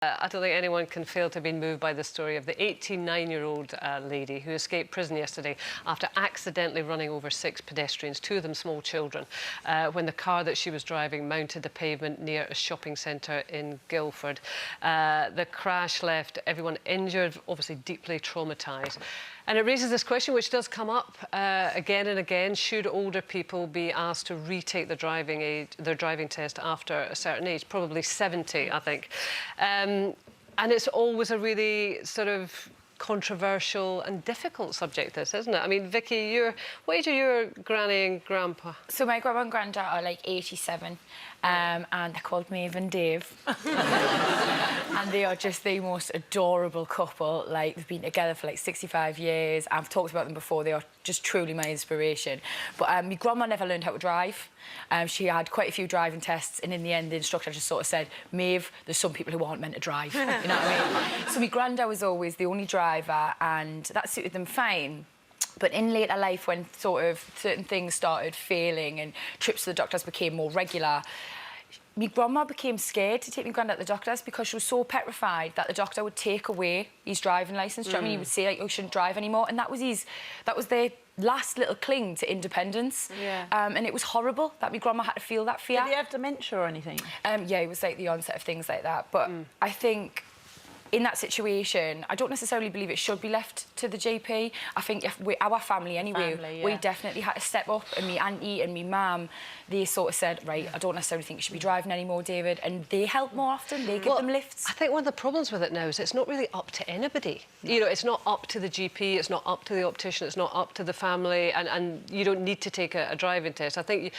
I don't think anyone can fail to have been moved by the story of the 89-year-old lady who escaped prison yesterday after accidentally running over 6 pedestrians, 2 of them small children, when the car that she was driving mounted the pavement near a shopping centre in Guildford. The crash left everyone injured, obviously deeply traumatised. And it raises this question, which does come up again and again: should older people be asked to retake their driving test after a certain age? Probably 70, I think. And it's always a really sort of controversial and difficult subject, this, isn't it? I mean, Vicky, what age are your granny and grandpa? So my grandma and granddad are like 87, and they're called Maeve and Dave. And they are just the most adorable couple. Like, they've been together for like 65 years. I've talked about them before. They are just truly my inspiration. But my grandma never learned how to drive. She had quite a few driving tests, and in the end, the instructor just sort of said, Maeve, there's some people who aren't meant to drive. You know what I mean? So my granddad was always the only driver, and that suited them fine. But in later life, when sort of certain things started failing and trips to the doctors became more regular, my grandma became scared to take my granddad to the doctors because she was so petrified that the doctor would take away his driving licence. Do you know what I mean? He would say, like, oh, you shouldn't drive anymore. And that was their last little cling to independence. Yeah. And it was horrible that my grandma had to feel that fear. Did he have dementia or anything? Yeah, it was like the onset of things like that. But I think in that situation, I don't necessarily believe it should be left to the GP. I think our family anyway, we definitely had to step up, and me auntie and me mum, they sort of said, right, I don't necessarily think you should be driving anymore, David, and they help more often, they give them lifts. I think one of the problems with it now is it's not really up to anybody. No. You know, it's not up to the GP, it's not up to the optician, it's not up to the family, and you don't need to take a driving test. I think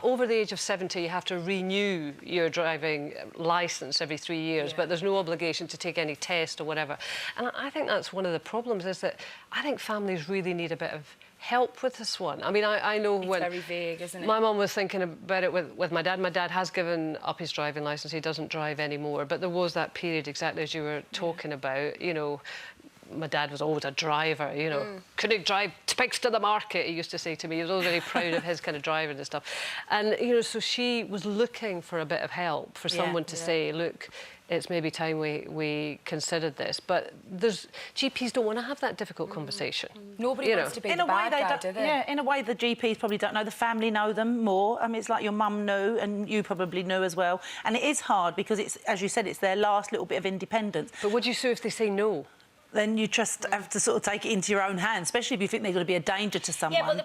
over the age of 70, you have to renew your driving licence every 3 years, but there's no obligation to take any test or whatever. And I think that's one of the problems, is that I think families really need a bit of help with this one. I mean, I know it's when... very vague, isn't it? My mum was thinking about it with my dad. My dad has given up his driving licence. He doesn't drive anymore. But there was that period, exactly as you were talking about, you know, my dad was always a driver, you know. Couldn't drive pigs to the market, he used to say to me. He was always very proud of his kind of driving and stuff. And, you know, so she was looking for a bit of help, for someone to say, look, it's maybe time we considered this. But GPs don't want to have that difficult conversation. Nobody wants to be the bad guy, do they? Yeah, in a way, the GPs probably don't know. The family know them more. I mean, it's like your mum knew, and you probably knew as well. And it is hard because it's, as you said, it's their last little bit of independence. But would you sue if they say no? Then you just have to sort of take it into your own hands, especially if you think they're going to be a danger to someone. Yeah, but the